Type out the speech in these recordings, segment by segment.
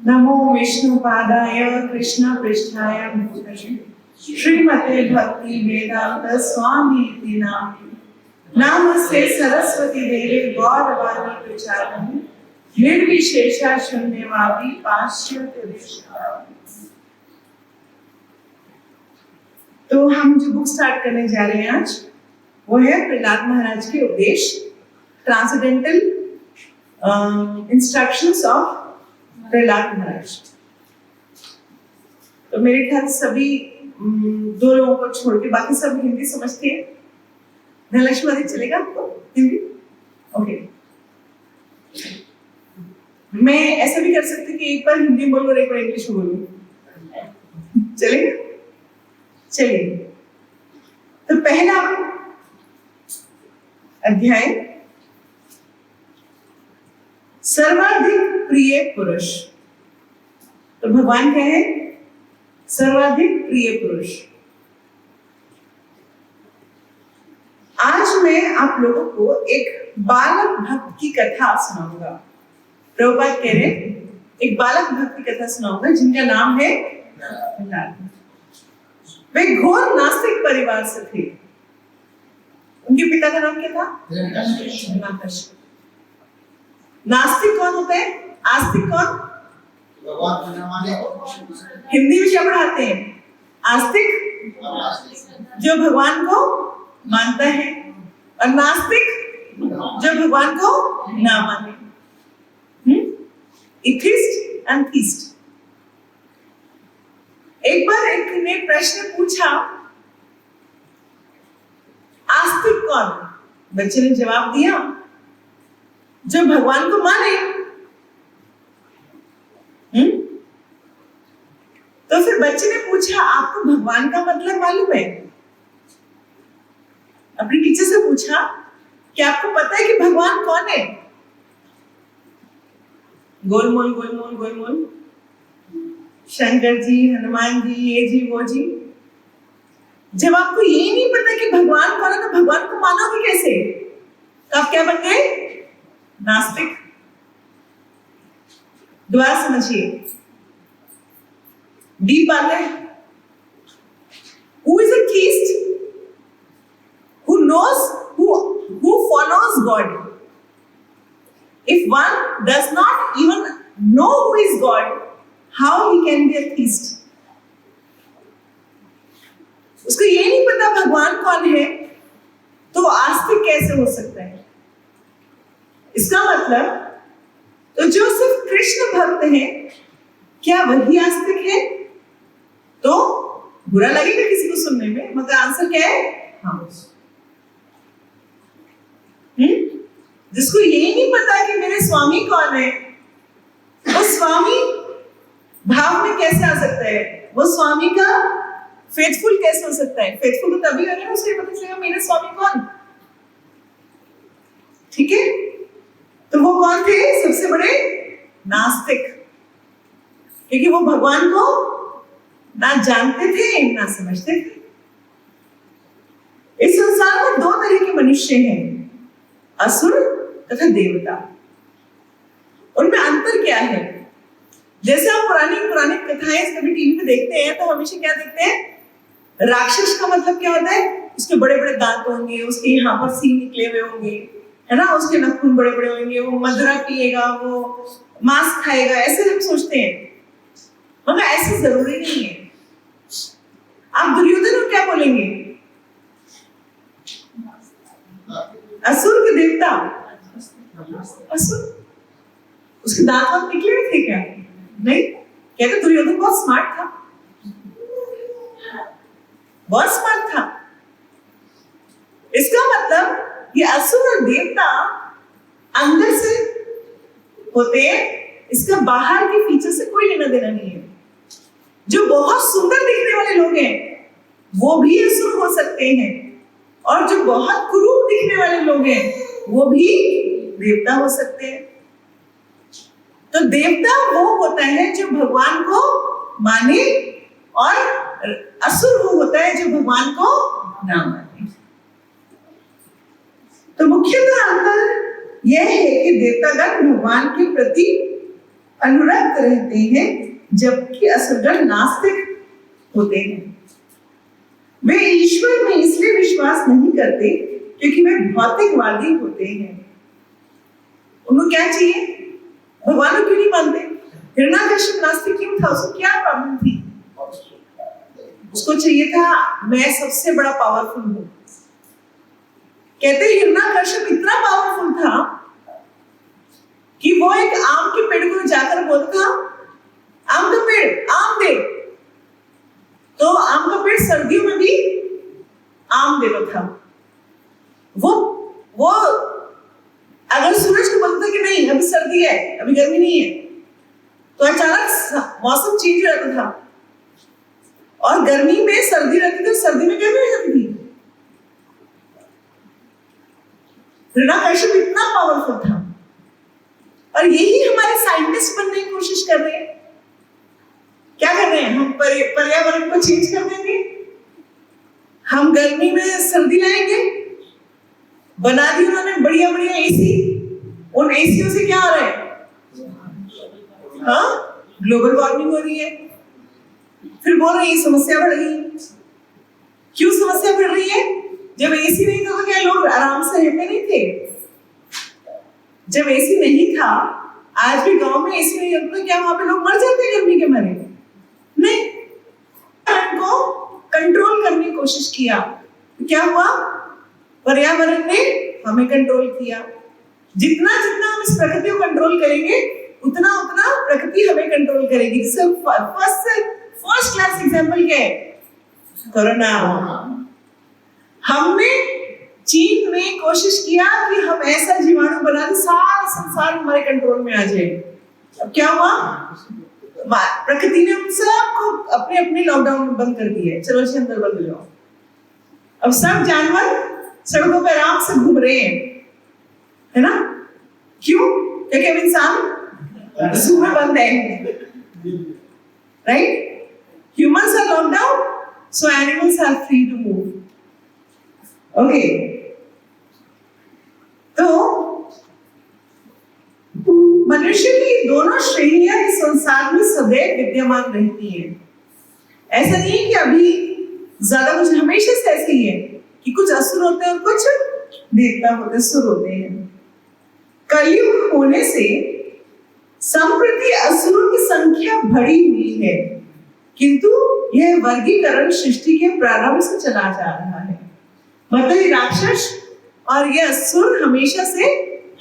नमो विष्णुपादाय कृष्ण पृष्ठाय भूतले श्रीमते भक्ति वेदांत स्वामी इति नामिने नमस्ते सरस्वती देवे गौरवाणी प्रचारिणे निर्विशेषा शून्यवादी पाश्चात्य देशानां। तो हम जो बुक स्टार्ट करने जा रहे हैं आज वो है प्रहलाद महाराज के उपदेश, ट्रांसेंडेंटल इंस्ट्रक्शंस ऑफ प्रहलाद महाराज। तो मेरे ख्याल सभी दो लोगों को छोड़ के बाकी सब हिंदी समझते हैं। धनलक्ष्मी आदि चलेगा आपको हिंदी? ओके। मैं ऐसा भी कर सकती कि एक बार हिंदी बोलूं और एक बार इंग्लिश में बोलूं, चलेगा? चलिए, तो पहला अध्याय सर्वाधिक प्रिय पुरुष। तो भगवान क्या है? सर्वाधिक प्रिय पुरुष। आज मैं आप लोगों को एक बालक भक्त की कथा सुनाऊंगा। प्रभुपाद कह रहे एक बालक भक्त की कथा सुनाऊंगा जिनका नाम है प्रहलाद। वे घोर नास्तिक परिवार से थे। उनके पिता का नाम क्या था? हिरण्यकश्यप। नास्तिक कौन होता है? आस्तिक कौन? हिंदी में क्या पढ़ाते हैं? आस्तिक जो भगवान को मानता है, और नास्तिक जो भगवान को ना माने। Atheist and theist. एक बार एक ने प्रश्न पूछा, आस्तिक कौन? बच्चे ने जवाब दिया, जो भगवान को माने। तो फिर बच्चे ने पूछा, आपको भगवान का मतलब मालूम है? अपनी टीचर से पूछा कि आपको पता है कि भगवान कौन है? गोलमोल गोलमोल गोलमोल, शंकर जी, हनुमान जी, ये जी वो जी। जब आपको ये नहीं पता कि भगवान कौन है तो भगवान को मानोगे कैसे? तो आप क्या बन गए? नास्तिक। दोबारा समझिए, डीप बात है। Who is a theist? Who knows, who follows God? If one does not even know who is God, how he can be a theist? उसको ये नहीं पता भगवान कौन है तो आस्तिक कैसे हो सकता है? इसका मतलब तो जो सिर्फ कृष्ण भक्त है, क्या वही आस्तिक है? तो बुरा लगेगा किसी को सुनने में, मगर आंसर क्या है? हाँ। जिसको ये नहीं पता कि मेरे स्वामी कौन है, वो स्वामी भाव में कैसे आ सकता है? वो स्वामी का फेथफुल कैसे हो सकता है? फेथफुल तो तभी होगा उसके पता चलेगा मेरे स्वामी कौन। ठीक है, तो वो कौन थे? सबसे बड़े नास्तिक, क्योंकि वो भगवान को ना जानते थे ना समझते थे। इस संसार में दो तरह के मनुष्य हैं, असुर तथा देवता। उनमें अंतर क्या है? जैसे हम पुरानी कथाएं कभी टीवी पे देखते हैं तो हमेशा क्या देखते हैं? राक्षस का मतलब क्या होता है? उसके बड़े बड़े दांत होंगे, उसके यहाँ पर सींग निकले हुए होंगे, है ना, उसके नाखून बड़े बड़े होंगे, वो मदिरा पिएगा, वो मांस खाएगा, ऐसे हम सोचते हैं। मगर ऐसे जरूरी नहीं है। आप दुर्योधन को क्या बोलेंगे? असुर के देवता, असुर। उसके दांत वांत निकले हुए थे क्या? नहीं। कहते दुर्योधन बहुत स्मार्ट था, बहुत स्मार्ट था। इसका मतलब ये असुर और देवता अंदर से होते हैं, इसका बाहर के फीचर से कोई लेना देना नहीं है। जो बहुत सुंदर दिखने वाले लोग हैं वो भी असुर हो सकते हैं, और जो बहुत कुरूप दिखने वाले लोग हैं वो भी देवता हो सकते हैं। तो देवता वो होता है जो भगवान को माने, और असुर वो होता है जो भगवान को ना माने। तो मुख्यतः अंतर यह है कि देवतागण भगवान के प्रति अनुरक्त रहते हैं, जबकि असुरगण नास्तिक होते हैं। वे ईश्वर में इसलिए विश्वास नहीं करते क्योंकि वे भौतिकवादी होते हैं। उनको क्या चाहिए? भगवान को क्यों नहीं मानते? हिरण्यकश्यप नास्तिक क्यों था? उसको क्या प्रॉब्लम थी? उसको चाहिए था मैं सबसे बड़ा पावरफुल हूं। कहते हिरण्यकश्यप इतना पावरफुल था कि वो एक आम के पेड़ को जाकर बोलता था, आम का पेड़ आम दे, तो आम का पेड़ सर्दियों में भी आम देता था। वो अगर सूरज को बोलता कि नहीं अभी सर्दी है, अभी गर्मी नहीं है, तो अचानक मौसम चेंज हो जाता था और गर्मी में सर्दी रहती थी, सर्दी में गर्मी हो जाती थी। हिरण्यकश्यप इतना पावरफुल था। और यही हमारे साइंटिस्ट बनने की कोशिश कर रहे हैं। क्या कर रहे हैं? हम पर्यावरण को चेंज कर देंगे, हम गर्मी में सर्दी लाएंगे। बना दी उन्होंने बढ़िया बढ़िया एसी। उन एसीओ से क्या हो रहा है? हाँ, ग्लोबल वार्मिंग हो रही है। फिर बोल रहे हैं समस्या बढ़ गई। क्यों समस्या बढ़ रही है? जब एसी नहीं था तो क्या लोग आराम से रहते नहीं थे? जब एसी नहीं था, आज भी गांव में एसी नहीं होता, क्या वहां पे लोग मर जाते गर्मी के मारे? नहीं। को कंट्रोल करने की कोशिश किया तो क्या हुआ? पर्यावरण ने हमें कंट्रोल किया। जितना जितना हम इस प्रकृति को कंट्रोल करेंगे, उतना उतना प्रकृति हमें कंट्रोल करेगी। फर्स्ट क्लास एग्जांपल क्या है? कोरोना। हमने चीन ने कोशिश किया कि हम ऐसा जीवाणु बना दें सारा संसार हमारे कंट्रोल में आ जाए। अब क्या हुआ? प्रकृति ने उन सबको अपने अपने लॉकडाउन में बंद कर दिया। चलो जी अंदर बंद हो जाओ। अब सब जानवर सड़कों पर आराम से घूम रहे हैं, है ना? क्यों? क्योंकि अब इंसान जू में बंद है, right? Humans are locked down, so animals are free to move. Okay. तो मनुष्य की दोनों श्रेणियां इस संसार में सदैव विद्यमान रहती हैं। ऐसा नहीं है कि अभी ज्यादा कुछ, हमेशा से ऐसे ही है कि कुछ असुर होते हैं और कुछ देवता होते, सुर होते हैं। कलयुग होने से संप्रति असुरों की संख्या बढ़ी हुई है, किंतु यह वर्गीकरण सृष्टि के प्रारंभ से चला जा रहा है। मतलब ये राक्षस और ये असुर हमेशा से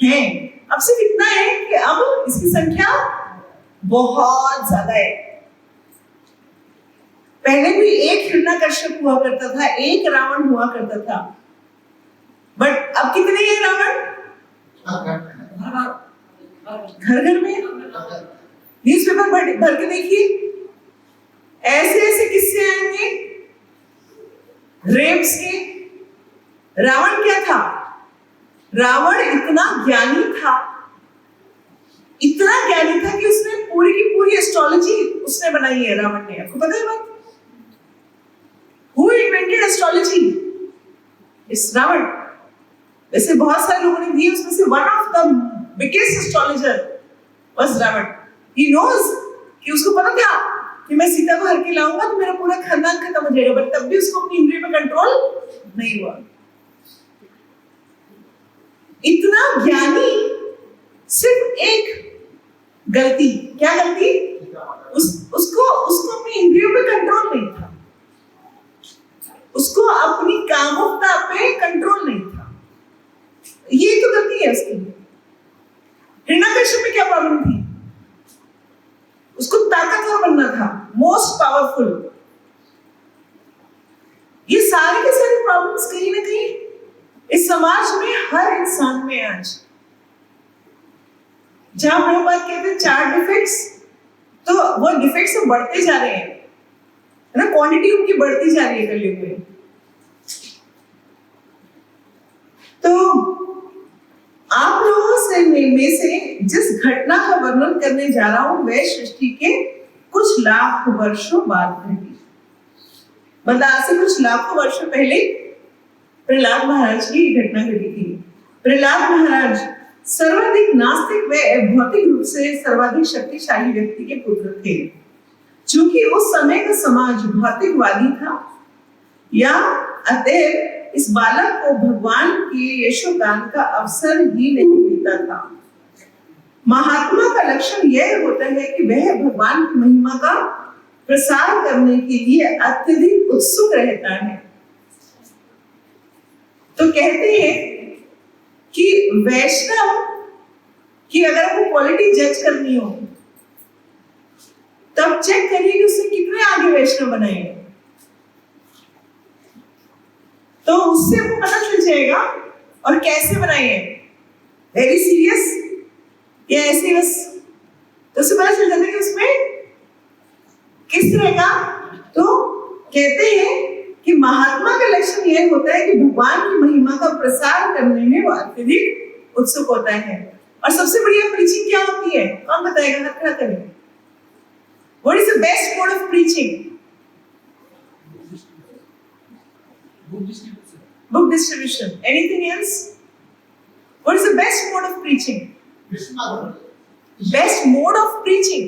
हैं। अब सिर्फ इतना है कि अब इसकी संख्या बहुत ज्यादा है। पहले भी एक हिरण्यकश्यप हुआ करता था, एक रावण हुआ करता था, बट अब कितने हैं रावण? घर घर में। न्यूज़पेपर भर के देखिए, ऐसे ऐसे किस्से आएंगे रेप्स के। रावण क्या था? रावण इतना ज्ञानी था, इतना ज्ञानी था कि उसने पूरी की पूरी एस्ट्रोलॉजी उसने बनाई है। रावण ने, आपको पता है बात? Who invented astrology? It's Ravan. वैसे बहुत सारे लोगों ने दिए, उसमें से one of the biggest astrologer was Ravan. He knows कि उसको पता था कि मैं सीता को हर के लाऊंगा तो मेरा पूरा खानदान खत्म हो जाएगा, बट तब भी उसको अपनी इंद्रिय पे कंट्रोल नहीं हुआ। इतना ज्ञानी, सिर्फ एक गलती। क्या गलती? उसको अपनी इंद्रियों पे कंट्रोल नहीं था, उसको अपनी कामुकता पे कंट्रोल नहीं था। ये तो गलती है उसकी। हिरण्यकश्यप में क्या प्रॉब्लम थी? उसको ताकतवर बनना था, मोस्ट पावरफुल। ये सारे के सारे प्रॉब्लम्स कहीं ना कहीं इस समाज में हर इंसान में आज, जहां प्रभुपाद कहते हैं 4 डिफेक्ट्स, तो वो डिफेक्ट्स बढ़ते जा रहे हैं, है ना? क्वांटिटी उनकी बढ़ती जा रही है कलयुग में। तो आप लोगों से में से जिस घटना का वर्णन करने जा रहा हूं वह सृष्टि के कुछ लाख वर्षों बाद घटी। मतलब आज से कुछ लाखों वर्षों पहले प्रहलाद महाराज की घटना घटी थी। प्रहलाद महाराज सर्वाधिक नास्तिक व भौतिक रूप से सर्वाधिक शक्तिशाली व्यक्ति के पुत्र थे। चूंकि उस समय का समाज भौतिकवादी था, या अतएव इस बालक को भगवान के यशोगान का अवसर ही नहीं मिलता था। महात्मा का लक्षण यह होता है कि वह भगवान की महिमा का प्रसार करने के लिए अत्यधिक उत्सुक रहता है। तो कहते हैं कि वैष्णव की अगर आपको क्वालिटी जज करनी हो तब चेक करिए कि उसने कितने आगे वैष्णव बनाए, तो उससे आपको पता चल जाएगा। और कैसे बनाए हैं, वेरी सीरियस या ऐसे बस, तो उससे पता चल जाता है कि उसमें किस तरह का। तो कहते हैं कि महात्मा का लक्षण यह होता है कि भगवान की महिमा का प्रसार करने में वो अत्यधिक उत्सुक होता है। और सबसे बढ़िया प्रीचिंग क्या होती है, कौन बताएगा, हाथ खड़ा करें। What is the best mode of preaching? Book distribution. Anything else? What is the best mode of preaching? Best mode of preaching.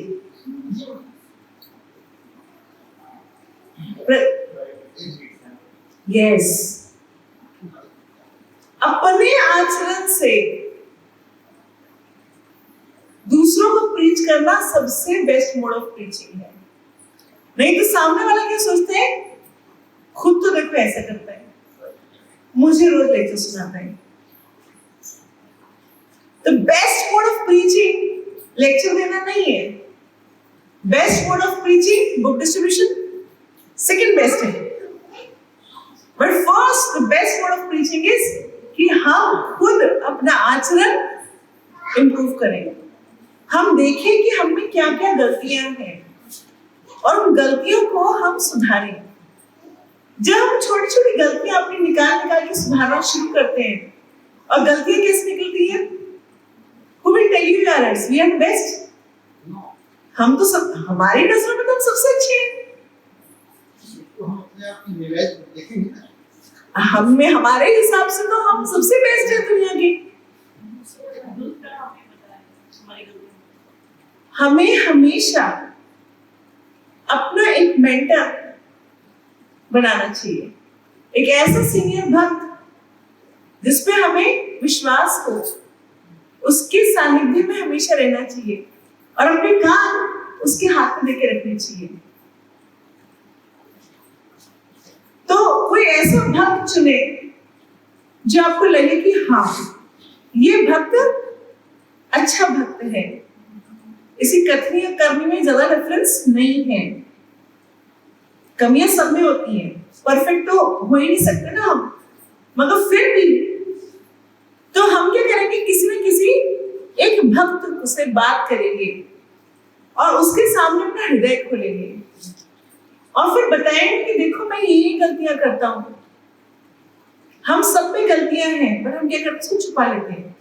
Yes. अपने आचरण से दूसरों को प्रीच करना सबसे बेस्ट मोड ऑफ प्रीचिंग है। नहीं तो सामने वाला क्या सोचते हैं, खुद तो देखो ऐसा करता है, मुझे रोज लेक्चर सुनाता है। तो best mode of preaching lecture देना नहीं है। Best mode of preaching book distribution second best है। But first the best mode of preaching is कि हम खुद अपना आचरण इंप्रूव करें। हम देखें कि हम में क्या क्या गलतियां हैं और उन गलतियों को हम सुधारें। जब हम छोटी छोटी गलतियां अपनी निकाल के सुधारना शुरू करते हैं, और गलतियां कैसे निकलती हैं, Who will tell you your errors? We are the best. हम तो सब, हमारी नजरों में तो हम सबसे अच्छे हैं। हम में हमारे हिसाब से तो हम सबसे बेस्ट है दुनिया की। हमें हमेशा अपना एक मेंटर बनाना चाहिए, एक ऐसा सीनियर भक्त जिसपे हमें विश्वास हो, उसके सानिध्य में हमेशा रहना चाहिए और अपने कान उसके हाथ में लेके रखने चाहिए। तो कोई ऐसा भक्त चुने जो आपको लगे कि हाँ ये भक्त अच्छा भक्त है। इसी कथनी और करनी में ज्यादा डिफरेंस नहीं है। कमियां सब में होती हैं, परफेक्ट तो हो ही नहीं सकते ना हम, मगर फिर भी तो हम क्या करेंगे, किसी न किसी एक भक्त से बात करेंगे और उसके सामने अपना हृदय खोलेंगे और फिर बताएंगे कि देखो मैं ये गलतियां करता हूं। हम सब में गलतियां हैं, पर हम क्या करते हैं, उसको छुपा लेते हैं।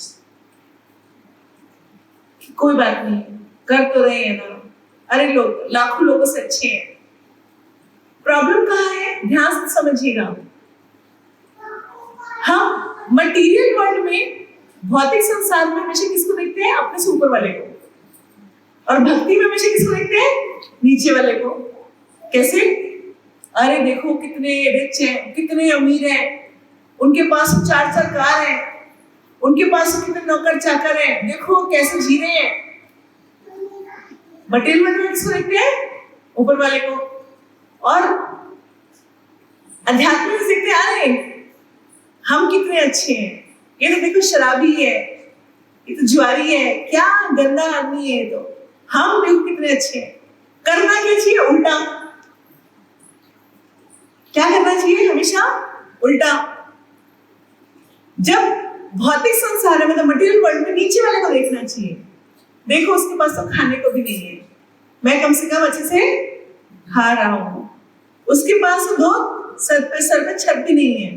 कोई बात नहीं, कर तो रहे हैं ना, अरे लोग लाखों लोगों से अच्छे हैं। प्रॉब्लम कहाँ है, ध्यान से समझिएगा। हम मटेरियल वर्ल्ड में, भौतिक संसार में हमेशा किसको देखते हैं, अपने से ऊपर वाले को, और भक्ति में हमेशा किसको देखते हैं, नीचे वाले को। कैसे, अरे देखो कितने रिच हैं, कितने अमीर हैं, उनके पास 4 कार है, उनके पास कितने नौकर चाकर हैं, देखो कैसे जी रहे हैं। मटेरियल वर्ल्ड में किसको देखते हैं, ऊपर वाले को। और अध्यात्म से देखते हैं, अरे हम कितने अच्छे हैं, ये तो देखो शराबी है, ये तो जुआरी है, क्या गंदा आदमी है, तो हम देखो कितने अच्छे हैं। करना क्या चाहिए, उल्टा। क्या करना चाहिए, हमेशा उल्टा। जब भौतिक संसार है, मतलब मटेरियल वर्ल्ड में, नीचे वाले को देखना चाहिए, देखो उसके पास तो खाने को भी नहीं है, मैं कम से कम अच्छे से खा रहा हूं। उसके पास तो सर पे छत भी नहीं है,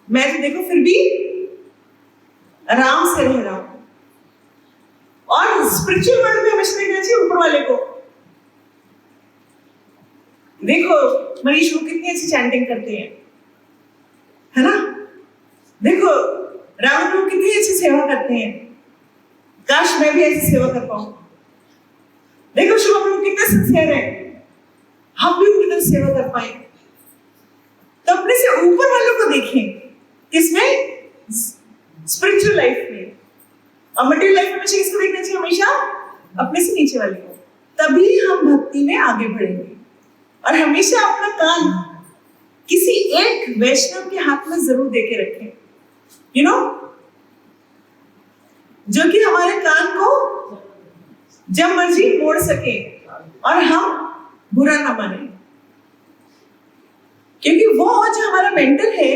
मैं तो देखो फिर भी आराम से रह रहा हूं। और स्पिरिचुअल वर्ल्ड में हमेशा देखना चाहिए ऊपर वाले को। देखो मनीष वो कितनी अच्छी चैंटिंग करते हैं, है ना। देखो राम प्रभु कितनी अच्छी सेवा करते हैं, काश मैं भी ऐसी सेवा कर पाऊं। देखो शुभम प्रभु कितने सिंसियर है, हम भी उनकी तरह सेवा कर पाए। तो अपने से ऊपर वालों को देखें, किसमें? स्पिरिचुअल लाइफ में। और मटेरियल लाइफ में हमेशा किसको देखना चाहिए? हमेशा अपने से नीचे वाले को। तभी हम भक्ति में आगे बढ़ेंगे। और हमेशा अपना कान किसी एक वैष्णव के हाथ में जरूर देके रखें, यू नो, जो कि हमारे कान को जब मर्जी मोड़ सके और हम बुरा ना माने। क्योंकि वो जो हमारा मेंटर है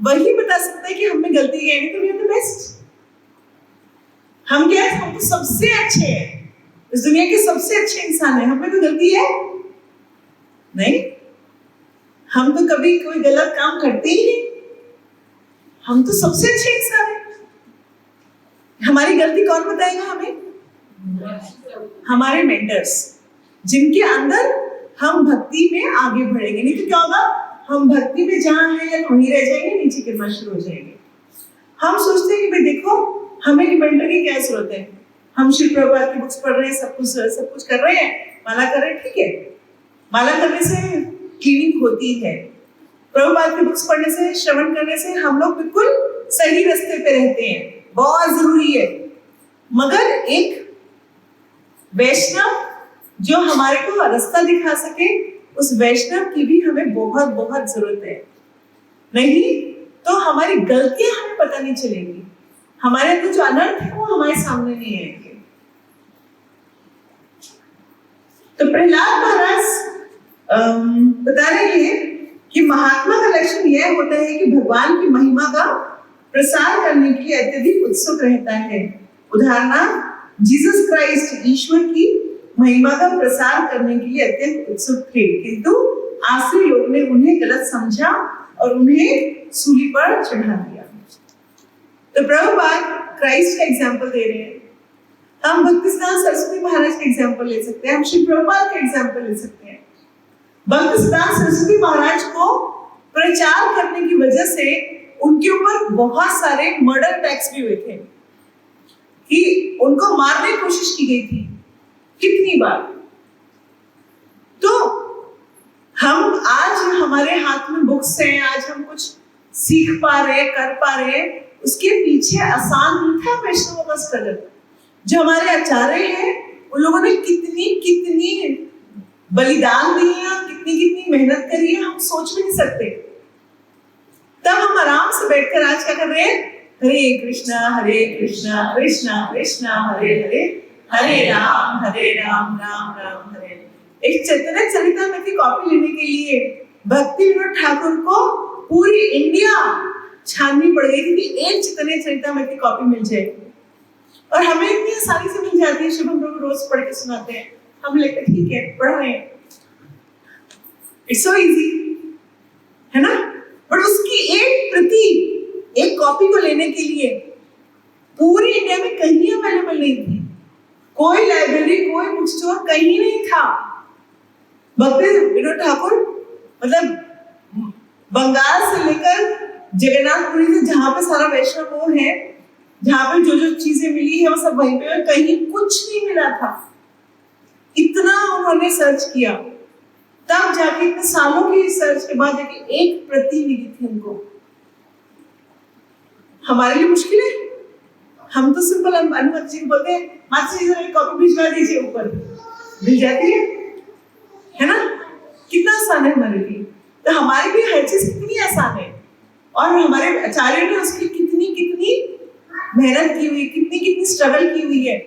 वही बता सकता है कि हमने गलती की है, नहीं तो वी आर द बेस्ट। हम क्या है? हम तो सबसे अच्छे हैं, इस दुनिया के सबसे अच्छे इंसान हैं। हमें कोई गलती है नहीं, हम तो कभी कोई गलत काम करते ही नहीं, हम तो सबसे अच्छे इंसान हैं। हमारी गलती कौन बताएगा हमें? हमारे मेंटर्स, जिनके अंदर हम भक्ति में आगे बढ़ेंगे। नहीं तो क्या होगा? हम भक्ति में जहां हैं या वहीं रह जाएंगे, नीचे गिरना शुरू हो जाएंगे। हम सोचते हैं कि भाई देखो हमें मेंटर की क्या जरूरत है, हम श्री प्रभुपाद की बुक्स पढ़ रहे हैं, सब कुछ कर रहे हैं, माला कर रहे हैं, ठीक है, माला करने से क्लीनिंग होती है, प्रभुपाद की बुक्स पढ़ने से, श्रवण करने से हम लोग बिल्कुल सही रास्ते पे रहते हैं, बहुत जरूरी है। मगर एक वैष्णव जो हमारे को रास्ता दिखा सके, उस वैष्णव की भी हमें बहुत बहुत जरूरत है। नहीं तो हमारी गलतियां हमें पता नहीं चलेंगी, हमारे अंदर जो अनर्थ है वो हमारे सामने नहीं आएंगे। तो प्रहलाद महाराज बता रहे हैं कि महात्मा का लक्षण यह होता है कि भगवान की महिमा का प्रसार करने के लिए अत्यधिक उत्सुक रहता है। उदाहरणार्थ जीसस क्राइस्ट ईश्वर की महिमा का प्रसार करने के लिए अत्यंत उत्सुक थे, किंतु आश्रय लोग ने उन्हें गलत समझा और उन्हें सूली पर चढ़ा दिया। तो प्रभुपाद क्राइस्ट का एग्जाम्पल दे रहे हैं। हम भक्तिसिद्धांत सरस्वती महाराज का एग्जाम्पल ले सकते हैं, हम श्री प्रभुपाद का एग्जाम्पल ले सकते हैं। भक्तिसिद्धांत सरस्वती महाराज को प्रचार करने की वजह से उनके ऊपर बहुत सारे मर्डर अटैक्स भी हुए थे, कि उनको मारने की कोशिश की गई थी कितनी बार। तो हम आज हमारे हाथ में बुक्स हैं, आज हम कुछ सीख पा रहे, कर पा रहे, उसके पीछे आसान नहीं था वैष्णवों का स्ट्रगल। जो हमारे आचार्य हैं उन लोगों ने कितनी कितनी बलिदान दिए हैं, कितनी कितनी मेहनत करी है, हम सोच भी नहीं सकते। तब हम आराम से बैठकर आज क्या कर रहे हैं? हरे कृष्णा कृष्णा कृष्णा हरे हरे, हरे राम राम राम हरे। एक चैतन्य चरितामृत की कॉपी लेने के लिए भक्ति विनोद ठाकुर को पूरी इंडिया छाननी पड़ गई थी कि एक चैतन्य चरितामृत की कॉपी मिल जाए, और हमें इतनी आसानी से मिल जाती है। शुभम प्रभु रोज पढ़ के सुनाते हैं, हम लेकर ठीक है पढ़ रहे हैं, इट्स सो इजी, है ना। बट उसकी एक प्रति, एक कॉपी को लेने के लिए पूरी इंडिया में कहीं अवेलेबल नहीं थी, कोई लाइब्रेरी, कोई बुक स्टोर कहीं नहीं था। भक्ति विनोद ठाकुर मतलब बंगाल से लेकर जगन्नाथपुरी से, जहां पे सारा वैष्णव वो है, जहां पे जो जो चीजें मिली है वो सब वहीं पे, कहीं कुछ नहीं मिला था। इतना उन्होंने सर्च किया, तब जाके इतने सालों की सर्च के बाद जाके एक प्रति मिली थी उनको। हमारे लिए मुश्किल है, हम तो सिंपल अनुमति जी बोलते हैं, माता जी जरा कॉपी भिजवा दीजिए, ऊपर मिल जाती है ना। कितना आसान है हमारे लिए। तो हमारे लिए हर चीज कितनी आसान है, और हमारे आचार्य ने उसकी कितनी कितनी मेहनत की हुई, कितनी कितनी स्ट्रगल की हुई है,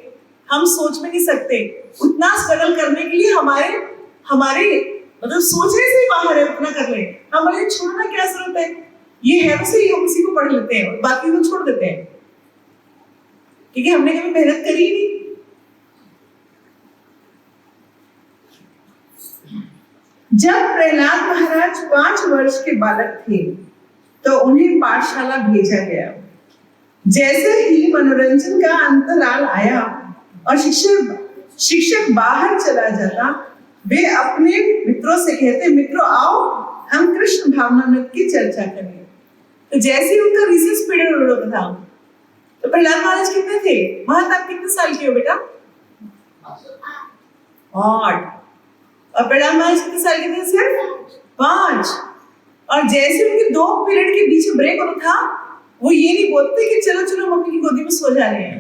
हम सोच में नहीं सकते। उतना स्ट्रगल करने के लिए हमारे मतलब सोचने से ही बाहर है, उतना कर ले। हमारे छोड़ना क्या जरूरत है, ये है तो सही, हम उसी को पढ़ लेते हैं, बाकी को छोड़ देते हैं, क्योंकि हमने कभी मेहनत करी नहीं। जब प्रहलाद महाराज 5 वर्ष के बालक थे तो उन्हें पाठशाला भेजा गया। जैसे ही मनोरंजन का अंतराल आया और शिक्षक बाहर चला जाता, वे अपने मित्रों से कहते, मित्रों आओ हम कृष्ण भावनामृत की चर्चा करें। तो जैसे ही उनका रिसेस पीरियड होता था, तो प्रहलाद महाराज कितने थे? महत आप कितने साल के हो बेटा? 8। और प्रहलाद महाराज कितने साल के थे? सिर्फ 5। और जैसे उनके 2 पीरियड के बीच ब्रेक होता था, वो ये नहीं बोलते कि चलो चलो मम्मी की गोदी में सो जा रहे हैं।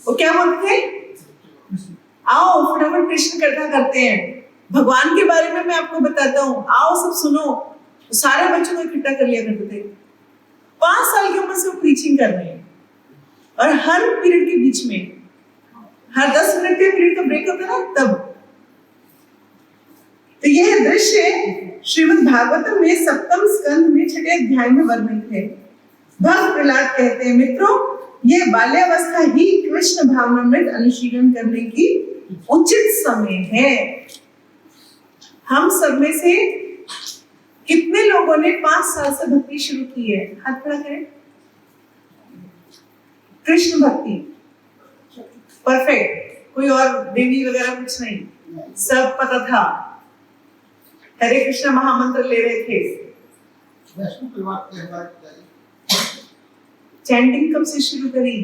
वो क्या बोलते थे? आओ फटाफट कृष्ण कथा करते हैं, भगवान के बारे में मैं आपको बताता हूँ, आओ सब सुनो। तो सारे बच्चों को इकट्ठा कर लिया करते थे। 5 साल की उम्र से वो प्रीचिंग कर रहे हैं, और हर पीरियड के बीच में, हर 10 मिनट के पीरियड का ब्रेक होता है ना, तब। तो यह दृश्य श्रीमद् भागवतम में 7वें स्कंद में 6वें अध्याय में वर्णित है। भक्त प्रहलाद कहते हैं, मित्रों, यह बाल्यावस्था ही कृष्ण भावनामृत अनुशीलन करने की उचित समय है। हम सब में से कितने लोगों ने 5 साल से भक्ति शुरू की है? हाथ खड़ा करें। कृष्ण भक्ति परफेक्ट, कोई और देवी वगैरह कुछ नहीं, सब पता था। हरे कृष्ण महामंत्र ले रहे थे। चैंटिंग कब से शुरू करी?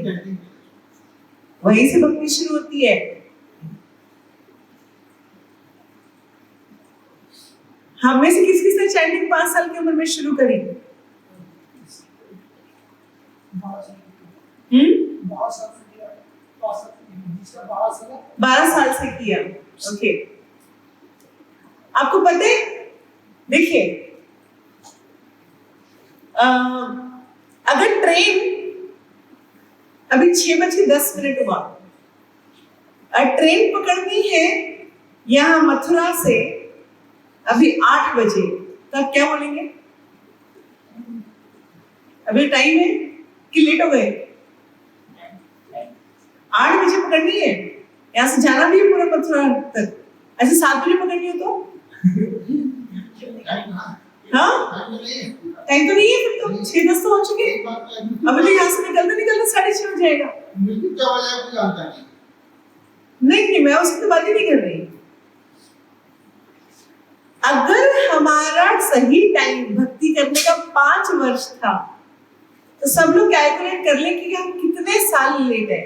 वहीं से भक्ति शुरू होती है। हम में से किस किसने चैंटिंग 5 साल की उम्र में शुरू करी? 12 साल से किया। ओके, आपको पता है, देखिए, अगर ट्रेन अभी 6:10 हुआ और ट्रेन पकड़नी है यहाँ मथुरा से अभी 8 बजे, तो आप क्या बोलेंगे? अभी टाइम है कि लेट हो गए? 8 बजे पकड़नी है, यहाँ से जाना भी है पूरा मथुरा तक। ऐसे 7 बजे पकड़नी हो तो हाँ, टाइम तो नहीं है फिर तो। 6:10 तो हो चुके। अब तो यहाँ से निकलते 6:30 हो जाएगा। नहीं, मैं उसकी तो बात ही नहीं कर रही। अगर हमारा सही टाइम भक्ति करने का 5 वर्ष था, तो सब लोग कैलकुलेट कर लें कि हम कितने साल लेट है।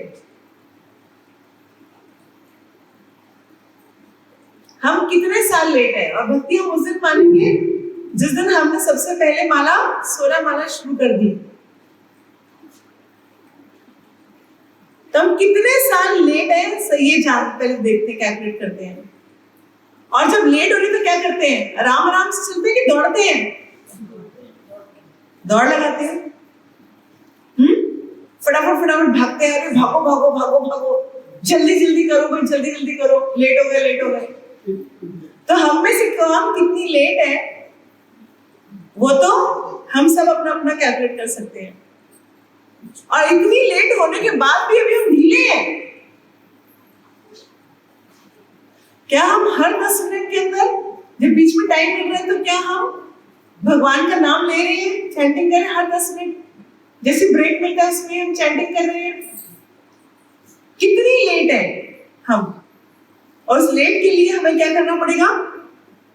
हम कितने साल लेट है। और भक्ति हम उस दिन मानेंगे जिस दिन हमने सबसे पहले 16 माला शुरू कर दी। तो हम कितने साल लेट है ये पहले देखते हैं, कैलकुलेट करते हैं। और जब लेट हो रही तो क्या करते हैं? आराम आराम से चलते हैं कि दौड़ते हैं? दौड़ लगाते हैं। फटाफट भागते हैं, भागो भागो भागो भागो, जल्दी जल्दी करो भाई, जल्दी जल्दी करो, लेट हो गए। तो हम में से कौन कितनी लेट है वो तो हम सब अपना अपना कैलकुलेट कर सकते हैं। और इतनी लेट होने के बाद भी अभी हम ढीले हैं। क्या हम हर 10 मिनट के अंदर जब बीच में टाइम मिल रहा है तो क्या हम भगवान का नाम ले रहे हैं, चैंटिंग कर रहे हैं? हर 10 मिनट जैसे ब्रेक मिलता है उसमें हम चैंटिंग कर रहे हैं। कितनी लेट है हम। और उस लेट के लिए हमें क्या करना पड़ेगा?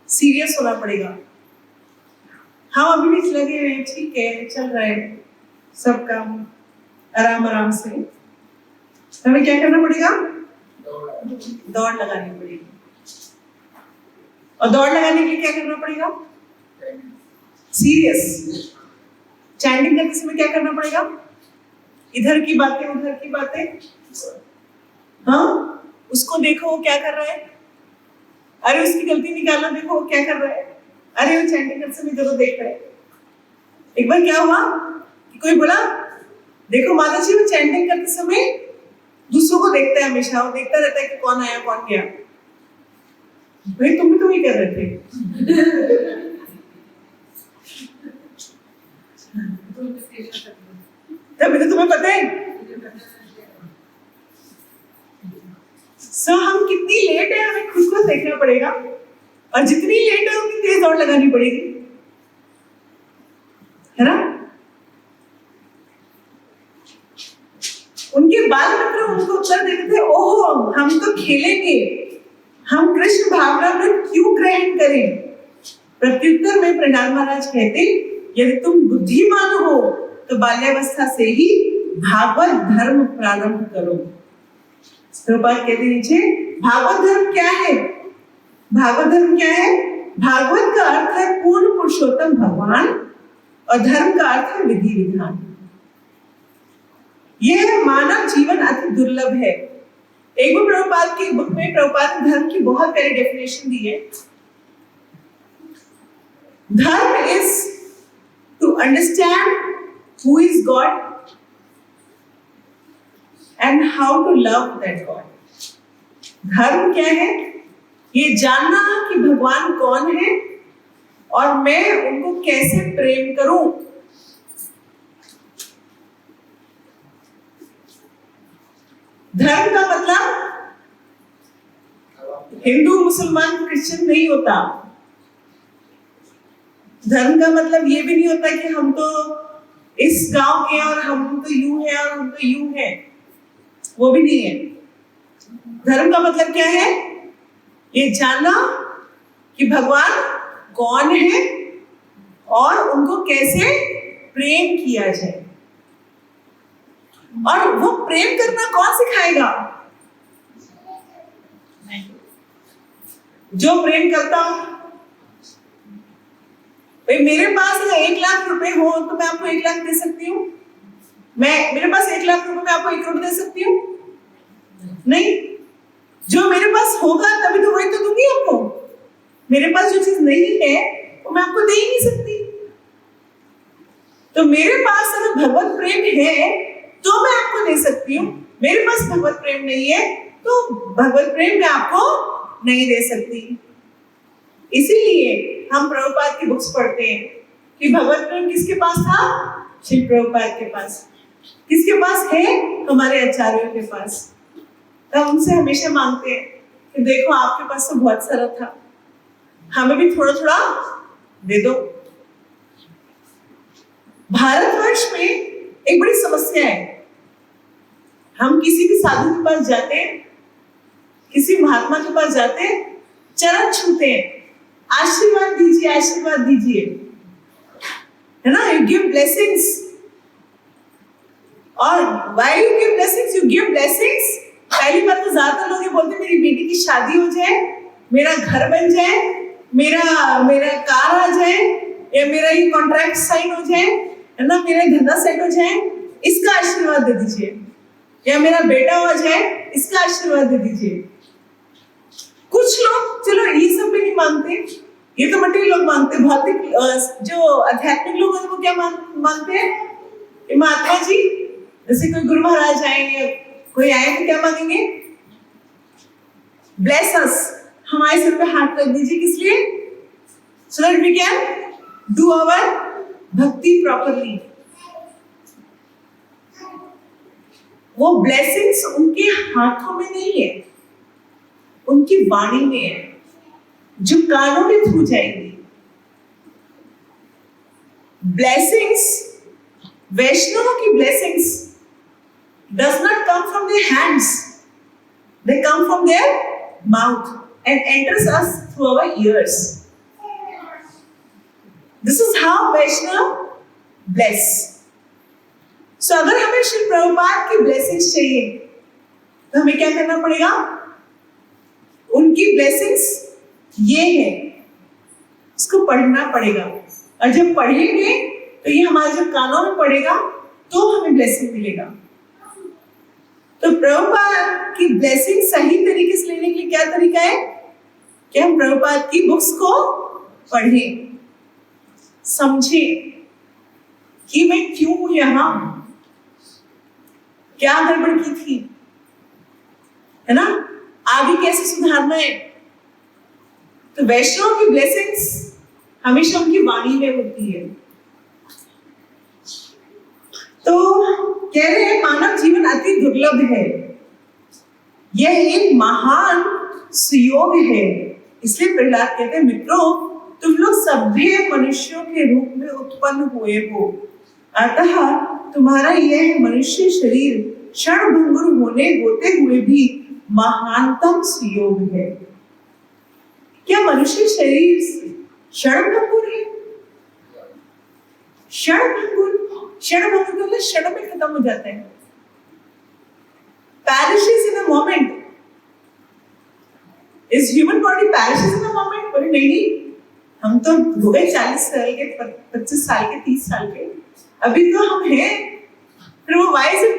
सीरियस होना पड़ेगा। हम अभी भी लगे हुए हैं, ठीक है, चल रहा है सब काम आराम आराम से। हमें क्या करना पड़ेगा? दौड़ लगानी पड़ेगी। और दौड़ लगाने के लिए क्या करना पड़ेगा? सीरियस। चैंटिंग करते समय क्या करना पड़ेगा? इधर की बातें उधर की बातें, हाँ, उसको देखो वो क्या कर रहा है, अरे उसकी गलती निकालना, देखो वो क्या कर रहा है, अरे वो चैंटिंग करते समय इधर देख रहा है। एक बार क्या हुआ कि कोई बोला, देखो माता जी, वो चैंटिंग करते समय दूसरों को देखता है, हमेशा वो देखता रहता है कि कौन आया कौन गया। भाई तुम भी तो ही कर रहे थे। तभी तो तुम्हें पता है। हम कितनी लेट है हमें खुद को देखना पड़ेगा, और जितनी लेट है उतनी तेज दौड़ लगानी पड़ेगी, है ना? उनके बाल मित्र उनको उत्तर देते थे, ओहो हम तो खेलेंगे, हम कृष्ण भावना में क्यों ग्रहण करें? प्रत्युत्तर में प्रहलाद महाराज कहते, यदि तुम बुद्धिमान हो तो बाल्यावस्था से ही भागवत धर्म प्रारंभ करो। प्रभुपाद कहते नीचे, भागवत धर्म क्या है? भागवत धर्म क्या है? भागवत का अर्थ है पूर्ण पुरुषोत्तम भगवान और धर्म का अर्थ है विधि विधान। यह मानव जीवन अति दुर्लभ है। एक बार प्रभुपाद की बुक में प्रभुपाद ने धर्म की बहुत प्यारी डेफिनेशन दी है। Dharma is to understand who is God and how to love that God. धर्म क्या है? ये जानना कि भगवान कौन है और मैं उनको कैसे प्रेम करूं। धर्म का मतलब हिंदू मुसलमान क्रिश्चियन नहीं होता। धर्म का मतलब ये भी नहीं होता कि हम तो इस गांव के और हम तो यूं हैं और हम तो यूं हैं, वो भी नहीं है। धर्म का मतलब क्या है? ये जानना कि भगवान कौन है और उनको कैसे प्रेम किया जाए। और वो प्रेम करना कौन सिखाएगा? जो प्रेम करता हूं। भाई मेरे पास अगर 1 लाख रुपए हो तो मैं आपको 1 लाख दे सकती हूँ? मेरे पास 1 लाख रुपए में आपको 1 करोड़ दे सकती हूँ? नहीं। जो मेरे पास होगा तभी तो वही तो दूंगी आपको। मेरे पास जो चीज नहीं है वो मैं आपको दे ही नहीं सकती। तो मेरे पास अगर भगवत प्रेम है तो मैं आपको दे सकती हूँ। मेरे पास भगवत प्रेम नहीं है तो भगवत प्रेम मैं आपको नहीं दे सकती। इसीलिए हम प्रभुपाद की बुक्स पढ़ते हैं कि भगवत प्रेम किसके पास था? श्री प्रभुपाद के पास। किसके पास है? हमारे आचार्यों के पास। तो हम उनसे हमेशा मांगते हैं कि देखो आपके पास तो बहुत सारा था, हमें भी थोड़ा थोड़ा दे दो। भारतवर्ष में एक बड़ी समस्या है। हम किसी भी साधु के पास जाते हैं, किसी महात्मा के पास जाते हैं, चरण छूते हैं, आशीर्वाद दीजिए, आशीर्वाद दीजिए, है ना? You give blessings. और why you give blessings? You give blessings. पहली बात तो ज्यादातर लोग ये बोलते हैं मेरी बेटी की शादी हो जाए, मेरा घर बन जाए, मेरा कार आ जाए, या मेरा ये कॉन्ट्रैक्ट साइन हो जाए, है ना, मेरा धंधा सेट हो जाए, इसका आशीर्वाद दे दीजिए। या मेरा बेटा हो जाए, इसका आशीर्वाद दे दीजिए। कुछ लोग चलो ये सब भी नहीं मानते, ये तो मटेरियल लोग मानते। भौतिक जो आध्यात्मिक लोग हैं वो क्या मानते हैं? महात्मा जी जैसे कोई गुरु महाराज आए, कोई आए तो क्या मांगेंगे? Bless us. हमारे सिर पे हाथ रख दीजिए। किस लिए? So that we can do our bhakti properly. वो ब्लेसिंग्स उनके हाथों में नहीं है, उनकी वाणी में है, जो कानों के थ्रू जाएगी। ब्लेसिंग्स, वैष्णवों की blessings does not come from their hands, they come from their mouth and enters us through our ears. This is how Vaishnav bless. So अगर हमें श्री प्रभुपाद की ब्लेसिंग्स चाहिए तो हमें क्या करना पड़ेगा? उनकी ब्लेसिंग्स ये है, इसको पढ़ना पड़ेगा। और जब पढ़ेंगे तो ये हमारे जब कानों में पड़ेगा तो हमें ब्लेसिंग मिलेगा। तो प्रभुपाद की ब्लेसिंग सही तरीके से लेने के लिए क्या तरीका है कि हम प्रभुपाद की बुक्स को पढ़ें, समझें कि मैं क्यों यहां हूं, क्या गड़बड़ की थी, है ना, आगे कैसे सुधारना है। तो वैष्णव की ब्लेसिंग्स हमेशा उनकी वाणी में होती है। तो कह रहे हैं मानव जीवन अति दुर्लभ है, यह एक महान सुयोग है। इसलिए प्रहलाद कहते हैं मित्रों तुम लोग सभ्य मनुष्यों के रूप में उत्पन्न हुए हो, अतः तुम्हारा यह मनुष्य शरीर क्षणभंगुर होते हुए भी महानतम सुयोग है। क्या मनुष्य शरीर क्षणभंगुर है? क्षणभंगुर क्षण भंगुर का मतलब क्षण में खत्म हो जाता है, perishes in a moment. Is human body perishes in a moment? बोले नहीं, हम तो हो गए 40 साल के, 25 साल के, 30 साल के, अभी तो हम हैं। फिर वो why is it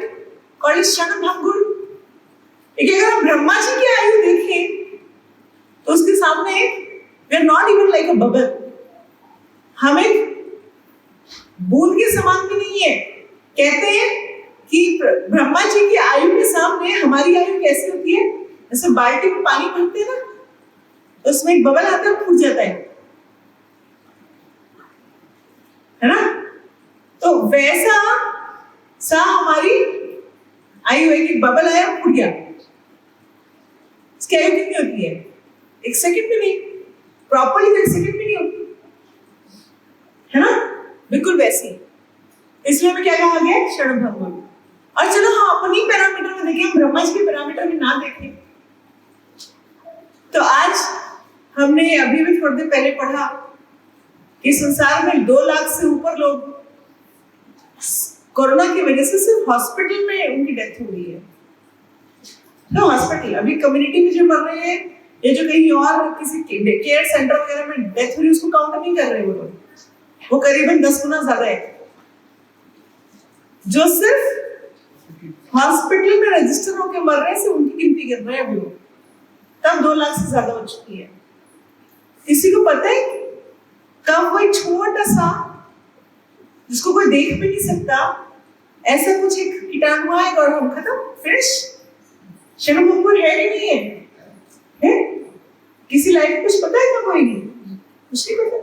called क्षण भंगुर? एक अगर हम ब्रह्मा जी की आयु देखें तो उसके सामने we are not even like a bubble. हम एक बूंद के समान भी नहीं है। कहते हैं कि ब्रह्मा जी की आयु के सामने हमारी आयु कैसी होती है, जैसे बाल्टी में पानी भरते हैं ना, तो उसमें एक बबल आता है, फूट जाता है ना? तो वैसा सा हमारी आयु है कि बबल आया, फूट गया। इसकी आयु कितनी होती है? 1 सेकंड भी नहीं, प्रॉपर्ली 1 सेकंड भी नहीं होती है ना, बिल्कुल वैसी। इसलिए हमें क्या कहा गया? क्षण भंगुर। और चलो हाँ, अपनी पैरामीटर में देखें, हम ब्रह्मा जी के पैरामीटर में ना देखें, तो आज हमने अभी भी थोड़ी देर पहले पढ़ा कि संसार में 2 लाख से ऊपर लोग कोरोना की वजह से सिर्फ हॉस्पिटल में उनकी डेथ हो गई है। तो हॉस्पिटल, अभी कम्युनिटी में जो मर रहे हैं, ये जो कहीं और किसी केयर सेंटर वगैरह में डेथ हो रही है, उसको काउंट नहीं कर रहे वो लोग, वो करीबन 10 गुना ज्यादा है। जो सिर्फ हॉस्पिटल में रजिस्टर होकर मर रहे हैं, सिर्फ उनकी गिनती कर रहे हैं अभी लोग, तब 2 लाख से ज्यादा हो चुकी है। किसी को पता है कब कोई छोटा सा, जिसको कोई देख भी नहीं सकता, ऐसा कुछ एक कीटाणु आएगा और हम खत्म, फिनिश? क्षण भंगुर है कि नहीं है? है? किसी लाइफ कुछ पता है? कोई नहीं, कुछ नहीं पता,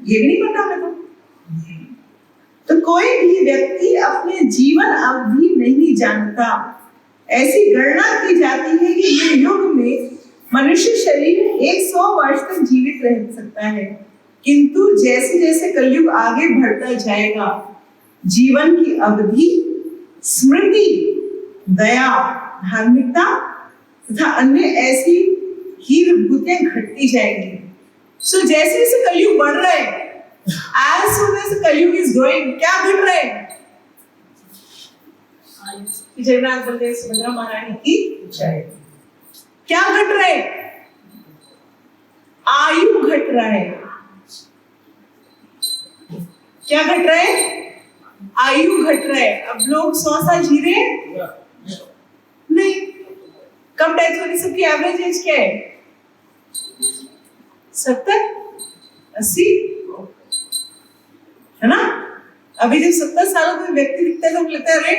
ये भी नहीं पता हमें तो कोई भी व्यक्ति अपने जीवन अवधि नहीं जानता। ऐसी गणना की जाती है कि ये युग में मनुष्य शरीर 100 वर्ष तक जीवित रह सकता है, किंतु जैसे जैसे कलयुग आगे बढ़ता जाएगा, जीवन की अवधि, स्मृति, दया, धार्मिकता तथा अन्य ऐसी ही विभूतियां घटती जाएंगी। सो जैसे जैसे कलयुग बढ़ रहा है, as soon as कलयुग is going, क्या घट रहा है? जगन्नाथ बलदेव सुभद्रा महारानी की जय। क्या घट रहा है? आयु घट रहा है। क्या घट रहा है? आयु घट रहा है। अब लोग 100 साल जी रहे हैं? नहीं। कब डेथ होनी? सबकी एवरेज एज क्या है? 70, 80, है ना? अभी जब 70 सालों का व्यक्ति दिखता है तो लगता है अरे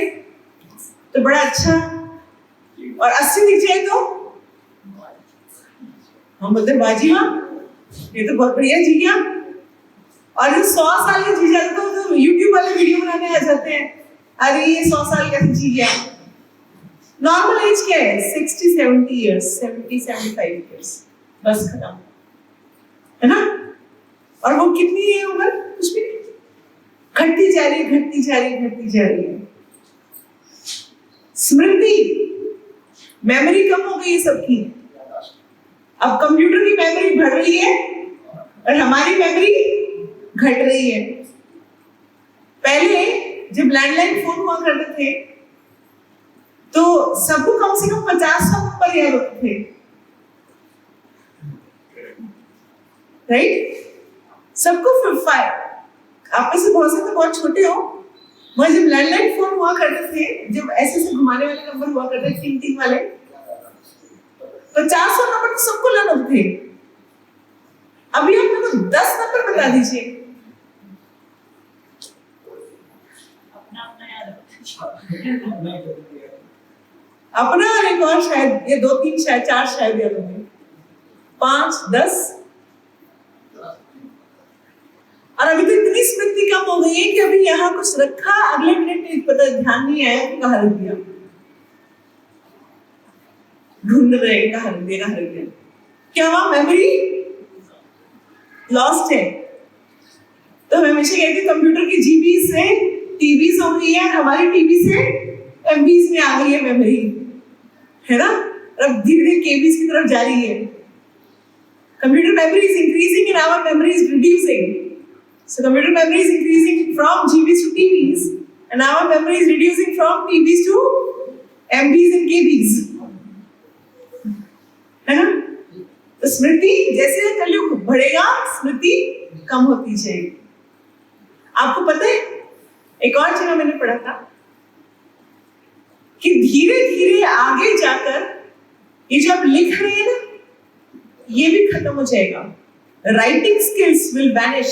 तो बड़ा अच्छा, और 80 दिख जाए तो हम बोलते बाजी, हाँ ये तो बहुत बढ़िया जी गया। और जो 100 साल के जी जाते तो यूट्यूब वाले वीडियो बनाने आ जाते हैं, अरे ये 100 साल कैसे जी गया। नॉर्मल एज क्या है? 60-70 इयर्स, 70-75 इयर्स, बस खत्म, है ना? और वो कितनी है उम्र? कुछ भी नहीं, घटती जा रही है, घटती जा रही है, घटती जा रही है। स्मृति, मेमोरी कम हो गई है सबकी। अब कंप्यूटर की मेमोरी बढ़ रही है और हमारी मेमोरी घट रही है। पहले जब लैंडलाइन फोन हुआ करते थे तो सबको कम से कम 50 नंबर याद होते थे, राइट? सबको 5। आप में से बहुत से तो बहुत छोटे हो, मगर जब लैंडलाइन फोन हुआ करते थे, जब ऐसे से घुमाने वाले नंबर हुआ करते थे, 3-3 वाले, 50 नंबर तो सबको लर्न होते थे। अभी आप मेरे को 10 नंबर बता दीजिए। अपना और एक और शायद, ये 2-3 शायद 4 शायद याद होंगे, 5, 10। और अभी तो इतनी स्मृति कम हो गई है कि अभी यहाँ कुछ रखा, अगले मिनट नहीं पता, ध्यान नहीं आया कि कहाँ रख दिया, ढूंढ रहे कहाँ रख दिया, कहाँ रख दिया। क्या हुआ? मेमोरी लॉस्ट है। तो मैं हमेशा कहती हूँ कंप्यूटर की जीबी से टीबीज हो गई है, हमारी टीबी से एमबीज में आ गई है मेमोरी, है ना? अब धीरे धीरे केबीज की तरफ जा रही है। Computer memory is increasing and our memory is reducing. So computer memory is increasing from GBs to TBs, and our memory is reducing from TBs to MBs and KBs. है ना? तो स्मृति जैसे कलयुग बढ़ेगा, स्मृति कम होती जाएगी। आपको पता है, एक और जगह मैंने पढ़ा था कि धीरे धीरे आगे जाकर ये जो आप लिख रहे हैं ना, ये भी खत्म हो जाएगा। Writing skills will vanish.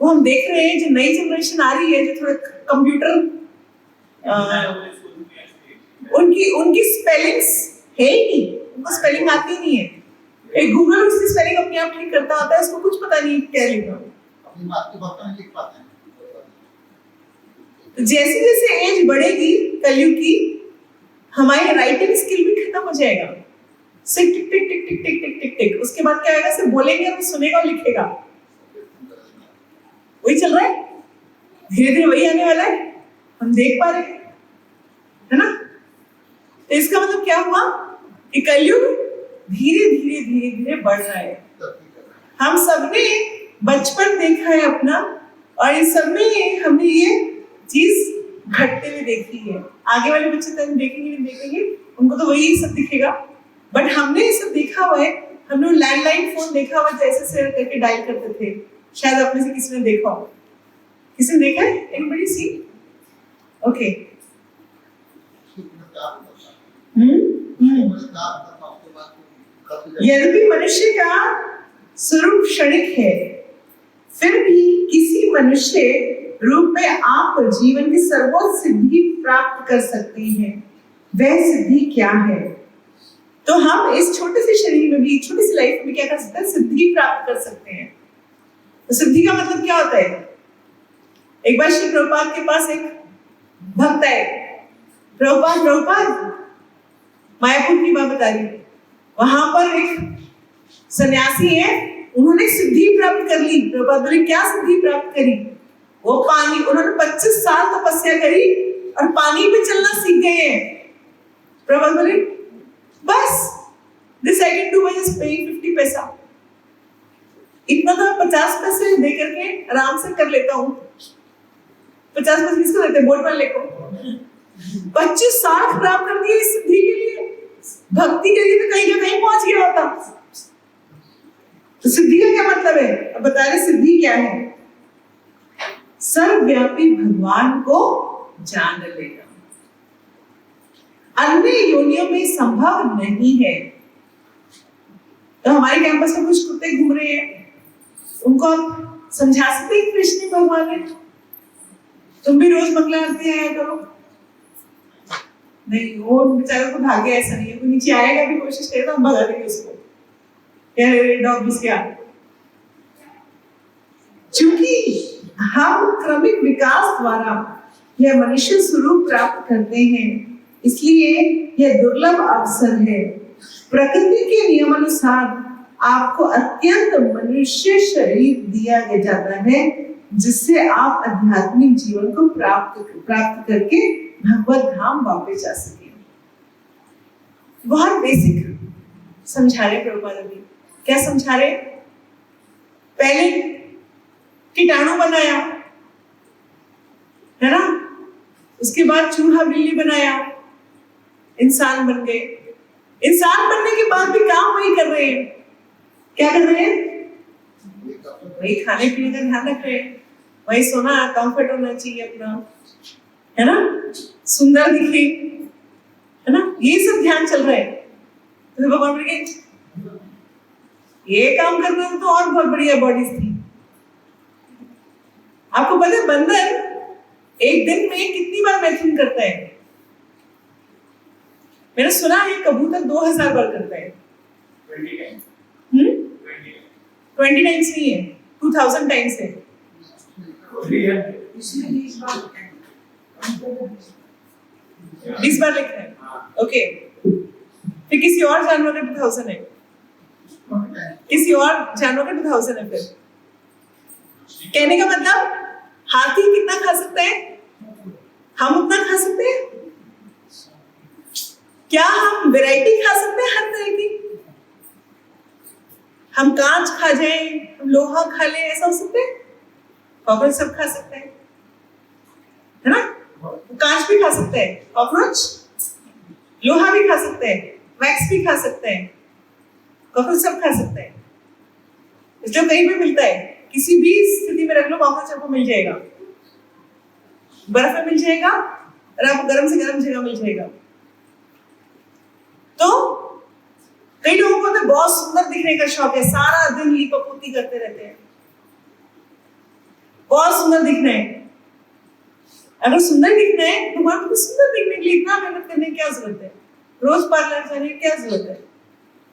वो हम देख रहे हैं, जो नई जनरेशन आ रही है, जो थोड़ा कंप्यूटर उनकी स्पेलिंग्स है ही नहीं, उनको स्पेलिंग आती नहीं है। एक गूगल उसकी स्पेलिंग अपने आप ठीक करता होता है, उसको कुछ पता नहीं क्या लिखा। अपनी मातृभाषा में लिख पाते हैं। तो जैसे जैसे एज बढ़ेगी कलयुग की, हमारी राइटिंग स्किल भी खत्म हो जाएगा। सिर्फ टिक टिक टिक टिक टिक टिक टिक टिक, उसके बाद क्या आएगा? सिर्फ बोलेंगे और सुनेगा और लिखेगा। वही चल रहा है, धीरे धीरे वही आने वाला है, हम देख पा रहे हैं, है ना? तो इसका मतलब क्या हुआ कि कलयुग धीरे धीरे धीरे धीरे बढ़ रहा है। हम सबने बचपन देखा है अपना, और इस सब में हमने ये चीज घटते हुए देखी है। आगे वाले बच्चे तो देखेंगे, उनको तो वही सब दिखेगा, बट हमने ये सब देखा हुआ है। हमने लैंडलाइन फोन देखा हुआ, जैसे से करके डायल करते थे। शायद अपने से किसी ने देखा हो। किसी ने देखा है? एनीबॉडी सी? ओके। यद्यपि मनुष्य का स्वरूप क्षणिक है, फिर भी किसी मनुष्य रूप में आप जीवन की सर्वोच्च सिद्धि प्राप्त कर सकते हैं। वह सिद्धि क्या है? तो हम इस छोटे से शरीर में भी, छोटी सी लाइफ में क्या कर सकते हैं? सिद्धि प्राप्त कर सकते हैं। तो सिद्धि का मतलब क्या होता है? एक बार श्री प्रभुपाद के पास एक भक्त आए। प्रभुपाद मायापुर की बात बता रही। वहां पर एक सन्यासी है, उन्होंने सिद्धि प्राप्त कर ली। प्रभुपाद बोले, क्या सिद्धि प्राप्त करी? वो पानी, उन्होंने 25 साल तपस्या करी और पानी पे चलना सीख गए हैं। प्रभुपाद बोले, बस this I can do by just paying 50 पैसा। इतना तो 50 पैसे दे करके आराम से कर लेता हूँ। 50 पैसे किसको देते हैं? बोर्ड वाले को। 25 साल खराब कर दिए इस सिद्धि के लिए, भक्ति के लिए तो कहीं ना कहीं पहुंच गया होता। तो सिद्धि का क्या मतलब है? अब बता रहे सिद्धि क्या है? सर्वव्यापी भगवान को जान लेना। अन्य योनियों में संभव नहीं है। तो हमारे कैंपस में कुछ कुत्ते घूम रहे हैं, उनको आप समझा सकते हैं कृष्ण भगवान है, तुम भी रोज मंगला आरती आया करो। नहीं, वो बेचारे को भाग्य ऐसा नहीं है, वो नीचे आएगा भी, कोशिश करे तो हम भगा देंगे उसको। डॉग घुस गया। चूंकि हम क्रमिक विकास द्वारा यह मनुष्य स्वरूप प्राप्त करते हैं, इसलिए यह दुर्लभ अवसर है। प्रकृति के नियमानुसार आपको अत्यंत मनुष्य शरीर दिया जाता है, जिससे आप आध्यात्मिक जीवन को प्राप्त करके भगवत धाम वापस जा सके। बहुत बेसिक समझा रहे प्रभुपाद। अभी क्या समझा रहे? पहले कीटाणु बनाया, है ना? उसके बाद चूहा बिल्ली बनाया, इंसान बन गए। इंसान बनने के बाद भी काम वही कर रहे हैं। क्या कर रहे हैं? वही खाने पीने का ध्यान रख रहे हैं, वही सोना, कंफर्ट होना चाहिए अपना, है ना? सुंदर दिखे, है ना? ये सब ध्यान चल रहा है। तो भगवान बोले ये काम करना तो और बहुत बढ़िया बॉडीज थी। आपको पता है बंदर एक दिन में कितनी बार मैथुन करता है? मैंने सुना है कबूतर 2000 बार करता है। 20 टाइम्स नहीं है, 2000 टाइम्स है। 20 बार लिखा है। ओके, फिर किसी और जानवर का 2000 है, किसी और जानवर का 2000 है। फिर कहने का मतलब हाथी कितना खा सकता है? हम उतना खा सकते हैं? क्या हम वैरायटी खा सकते हैं हर तरह की? हम कांच खा जाए, हम लोहा खा ले, ऐसा हो सकता है? कॉकरोच सब खा सकते हैं, है ना? कांच भी खा सकते हैं कॉकरोच, लोहा भी खा सकते हैं, वैक्स भी खा सकते हैं, कॉकरोच सब खा सकते हैं। जो कहीं भी मिलता है, किसी भी स्थिति में रख लो, कॉकरोच आपको मिल जाएगा। बर्फ में मिल जाएगा और आपको गर्म से गर्म जगह मिल जाएगा। तो कई लोगों को तो बहुत सुंदर दिखने का शौक है, सारा दिन लीपापोती करते रहते हैं, बहुत सुंदर दिखना है। अगर सुंदर दिखना है तो भगवान को सुंदर दिखने के लिए इतना मेहनत करने की क्या जरूरत है? रोज पार्लर जाने की क्या जरूरत है?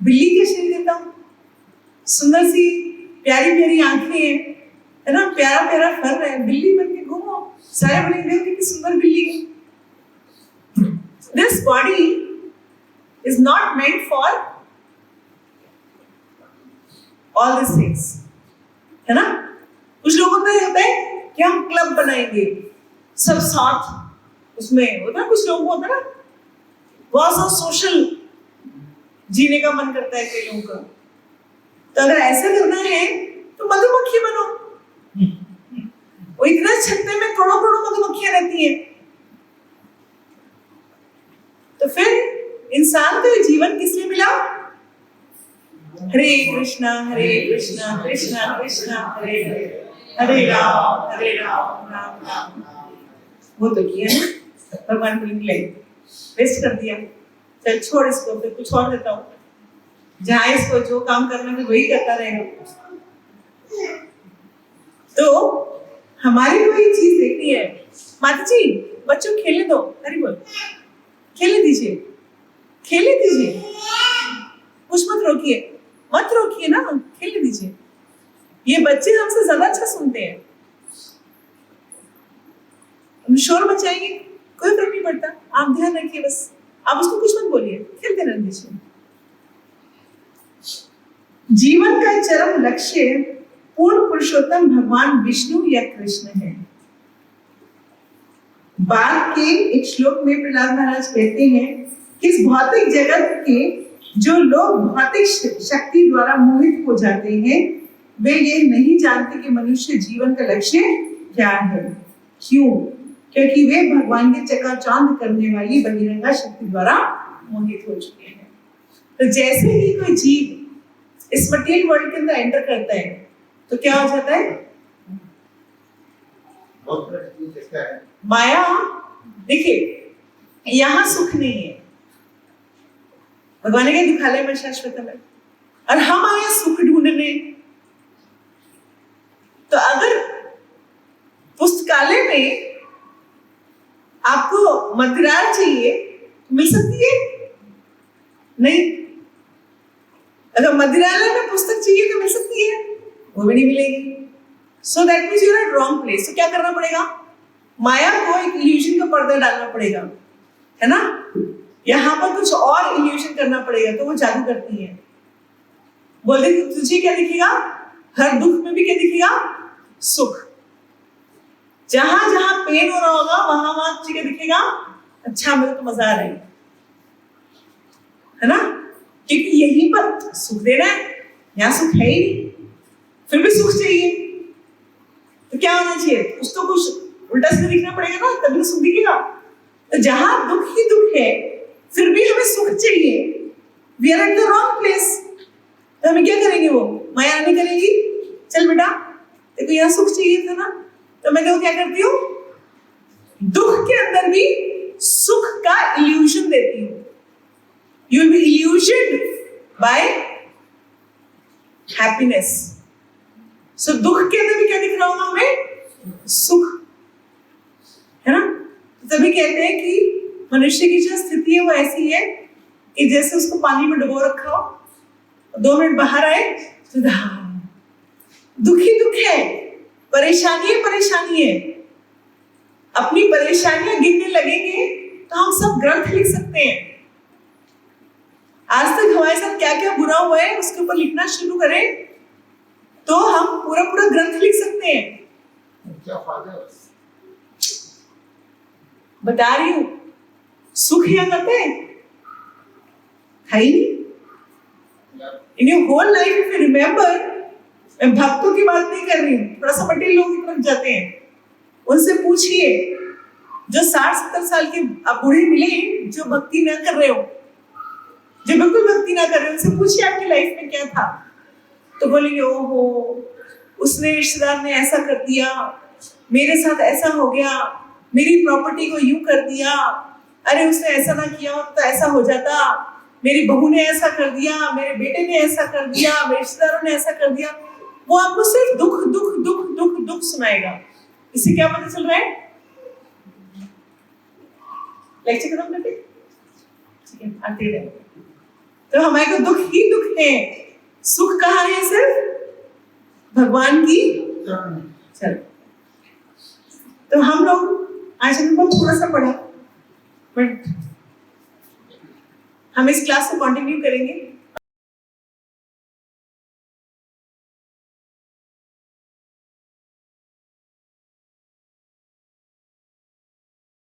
बिल्ली के शरीर देता हूं, सुंदर सी प्यारी प्यारी आंखें हैं, है ना, प्यारा प्यारा फर है, बिल्ली बन के घूमो, सारे बने देखो कितनी सुंदर बिल्ली है। This body is not meant for all this things, है ना? कुछ लोगों को होता है कि हम क्लब बनाएंगे, सब साथ उसमें होता है, कुछ लोगों को होता है ना, बहुत सा सोशल जीने का मन करता है कई लोगों का। तो अगर ऐसा करना है तो मधुमक्खी बनो। वो इतना छत्ते में करोड़ों करोड़ों मधुमक्खियां रहती हैं। तो फिर इंसान को जीवन किस लिए मिला? हरे कृष्णा कृष्णा कृष्णा हरे हरे, हरे राम राम राम। वो तो किया ना, भगवान को निकले वेस्ट कर दिया, चल छोड़ इसको, फिर कुछ और देता हूँ, जहाँ इसको जो काम करना है वही करता रहेगा। तो हमारी को ये चीज देखनी है, माता जी बच्चों खेलने दो, हरी बोल, खेलने दीजिए, खेलने दीजिए, कुछ मत रोकिए ना, खेलने दीजिए। ये बच्चे हमसे ज्यादा अच्छा सुनते हैं, हम शोर मचाएंगे कोई फर्क नहीं पड़ता, आप ध्यान रखिए, बस आप उसको कुछ मत बोलिए, खेलते रहने दीजिए। जीवन का चरम लक्ष्य पूर्ण पुरुषोत्तम भगवान विष्णु या कृष्ण है। बाद के एक श्लोक में प्रहलाद महाराज कहते हैं कि इस भौतिक जगत के जो लोग भौतिक शक्ति द्वारा मोहित हो जाते हैं, वे ये नहीं जानते कि मनुष्य जीवन का लक्ष्य क्या है। क्यों? क्योंकि वे भगवान के चकाचौंध करने वाली बहिरंगा शक्ति द्वारा मोहित हो चुके हैं। तो जैसे ही कोई जीव इस मटेरियल वर्ल्ड के अंदर एंटर करता है तो क्या हो जाता है? माया। देखिए, यहाँ सुख नहीं है, भगवान के दुखालय में शाश्वतम है, और हम आए सुख ढूंढने। तो अगर पुस्तकालय में आपको मदिरार चाहिए, मिल सकती है? नहीं। अगर मदिरालय में पुस्तक चाहिए तो मिल सकती है? वो भी नहीं मिलेगी। So that means you are at wrong place. तो क्या करना पड़ेगा? माया को एक इल्यूजन का पर्दा डालना पड़ेगा, है ना? यहाँ पर कुछ और इल्यूजन करना पड़ेगा, तो वो जादू करती है। बोलते तुझे क्या दिखेगा? हर दुख में भी क्या दिखेगा? सुख। जहां जहां पेन हो रहा होगा वहां वहां तुझे क्या दिखेगा? अच्छा, मुझे तो मजा आ रहा है ना? क्योंकि यहीं पर सुख देना है, यहाँ सुख है ही नहीं, फिर भी सुख चाहिए। तो क्या होना चाहिए? उसको कुछ उल्टा सीधा दिखना पड़ेगा ना, तभी तो सुख दिखेगा। तो जहां दुख ही दुख है, फिर भी हमें सुख चाहिए, we are at the wrong place. तो हमें क्या करेंगे? वो माया नहीं करेगी, चल बेटा देखो यहाँ सुख चाहिए था ना, तो मैं देखो क्या करती हूँ, दुख के अंदर भी सुख का इल्यूजन देती हूँ। You will be illusioned by happiness. So दुख के अंदर भी क्या दिख रहा होगा हमें? सुख, है ना? तभी कहते हैं कि मनुष्य की जो स्थिति है वो ऐसी है कि जैसे उसको पानी में डुबो रखा हो, 2 मिनट बाहर आए तो दुख ही दुख है, परेशानी है। अपनी परेशानियां गिनने लगेंगे तो हम सब ग्रंथ लिख सकते हैं। आज तक हमारे साथ क्या क्या बुरा हुआ है उसके ऊपर लिखना शुरू करें तो हम पूरा पूरा ग्रंथ लिख सकते हैं। क्या फायदा? बता रही हूं, सुख यहाँ करते हैं, है ही नहीं। In your whole life if you remember, मैं भक्तों की बात नहीं कर रही हूँ, थोड़ा सा पटेल लोग की तरफ जाते हैं, उनसे पूछिए जो 60-70 साल के आप बूढ़े मिले जो भक्ति ना कर रहे हो, जो बिल्कुल भक्ति ना कर रहे हो, उनसे पूछिए आपकी लाइफ में क्या था, तो बोलेंगे ओहो उसने रिश्तेदार ने ऐसा कर दिया, मेरे साथ ऐसा हो गया, मेरी प्रॉपर्टी को यूं कर दिया, अरे उसने ऐसा ना किया होता तो ऐसा हो जाता, मेरी बहू ने ऐसा कर दिया, मेरे बेटे ने ऐसा कर दिया, मेरे रिश्तेदारों ने ऐसा कर दिया। वो आपको सिर्फ दुख दुख दुख दुख दुख सुनाएगा। इससे क्या पता चल रहा है? लेक्चर खत्म करते, ठीक है, आते रहे। तो हमारे को दुख ही दुख है, सुख कहाँ है? सिर्फ भगवान की चल। तो हम लोग आज हम लोग थोड़ा सा पढ़ा, बट हम इस क्लास को कंटिन्यू करेंगे।